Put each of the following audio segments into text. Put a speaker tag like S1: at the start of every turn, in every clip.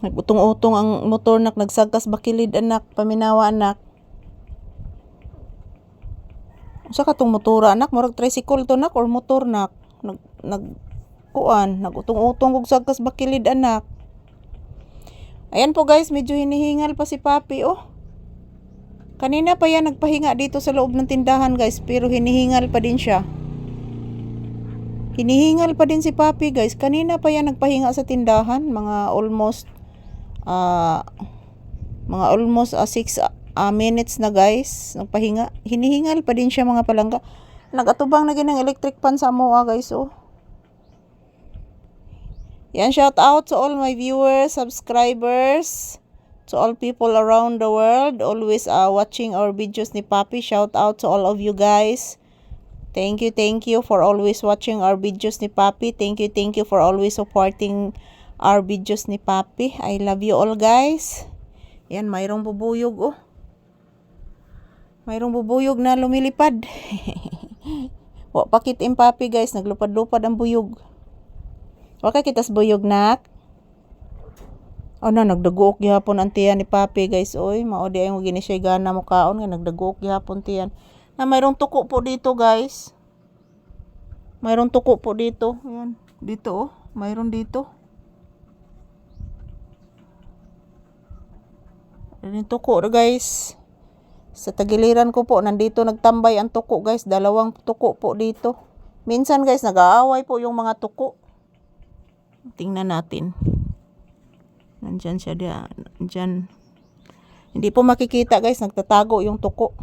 S1: Nagutong-utong ang motor nak, nagsagkas bakilid anak, paminawa anak. Usa ka tong motora anak, murag tricycle to nak or motor nak. Nagutong-utong kog sagkas bakilid anak. Ayan po guys, medyo hinihingal pa si Papi oh. Kanina pa yan nagpahinga dito sa loob ng tindahan guys, pero hinihingal pa din siya. Hinihingal pa din si Papi guys. Kanina pa yan nagpahinga sa tindahan, mga almost 6 minutes na guys, nagpahinga. Hinihingal pa din siya mga palangga. Nagatubang na ginang electric fan sa moa guys oh. Yan, shout out to all my viewers, subscribers, to all people around the world always watching our videos ni Papi. Shout out to all of you guys. Thank you for always watching our videos ni Papi. Thank you for always supporting our videos ni Papi. I love you all guys. Yan, mayroong bubuyog oh. Mayroong bubuyog na lumilipad. Wa pakit Papi guys, naglupad-lupad ang buyog. Waka kitas buyog nak. Nagdaguok gihapon ang tiyan ni Papi guys. Oy, mao di ay mo gini siya gana mo kaon nga nagdaguok gihapon tiyan. Na mayroong tuko po dito guys. Mayroong tuko po dito. Ayan, dito oh. Mayroon dito. Ayan tuko guys. Sa tagiliran ko po, nandito nagtambay ang tuko guys. 2 tuko po dito. Minsan guys, nag-aaway po yung mga tuko. Tingnan natin. Nandyan siya diyan. Nandyan. Hindi po makikita guys, nagtatago yung tuko.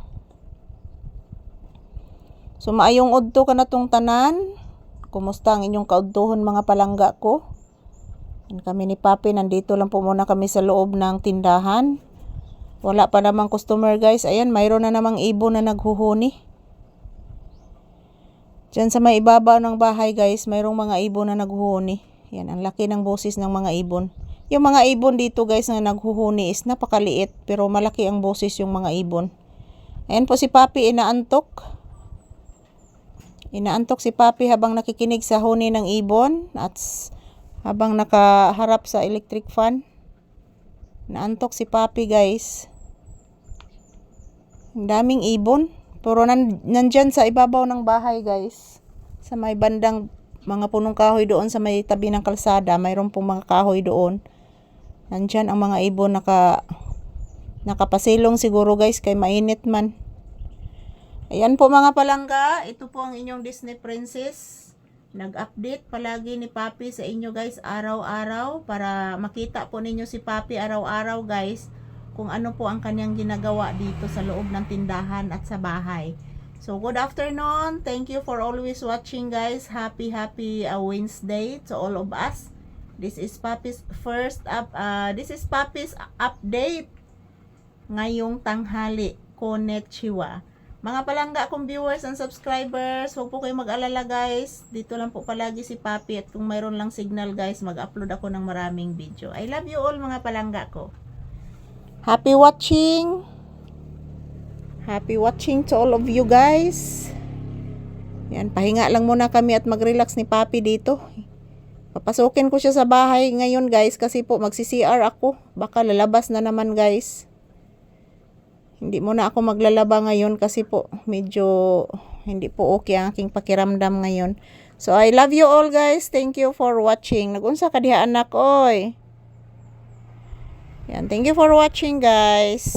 S1: So maayong udto ka na tong tanan. Kumusta ang inyong kaudtohon mga palangga ko? Kami ni Papi, nandito lang po muna kami sa loob ng tindahan. Wala pa namang customer guys. Ayan, mayroon na namang ibon na naghuhuni. Diyan sa may ibabaw ng bahay guys, mayroong mga ibon na naghuhuni. Yan, ang laki ng boses ng mga ibon. Yung mga ibon dito guys na naghuhuni is napakaliit, pero malaki ang boses yung mga ibon. Ayan po si Papi, inaantok. Inaantok si Papi habang nakikinig sa huni ng ibon at habang nakaharap sa electric fan. Naantok si Papi guys. Ang daming ibon. Pero nandyan sa ibabaw ng bahay guys. Sa may bandang mga punong kahoy doon sa may tabi ng kalsada. Mayroon pong mga kahoy doon. Nandyan ang mga ibon nakapasilong siguro guys kay mainit man. Ayan po mga palangga. Ito po ang inyong Disney Princess. Nag-update palagi ni Papi sa inyo guys araw-araw para makita po ninyo si Papi araw-araw guys kung ano po ang kanyang ginagawa dito sa loob ng tindahan at sa bahay. So good afternoon. Thank you for always watching guys. Happy Wednesday to all of us. This is Papi's Papi's update ngayong tanghali. Konnichiwa. Mga palangga kong viewers and subscribers, huwag po kayo mag-alala guys. Dito lang po palagi si Papi at kung mayroon lang signal guys, mag-upload ako ng maraming video. I love you all mga palangga ko. Happy watching! Happy watching to all of you guys. Yan, pahinga lang muna kami at mag-relax ni Papi dito. Papasukin ko siya sa bahay ngayon guys kasi po magsi-CR ako. Baka lalabas na naman guys. Hindi muna ako maglalaba ngayon kasi po medyo hindi po okay ang aking pakiramdam ngayon. So I love you all guys. Thank you for watching. Nagunsa ka diha anak oy. Yan, thank you for watching guys.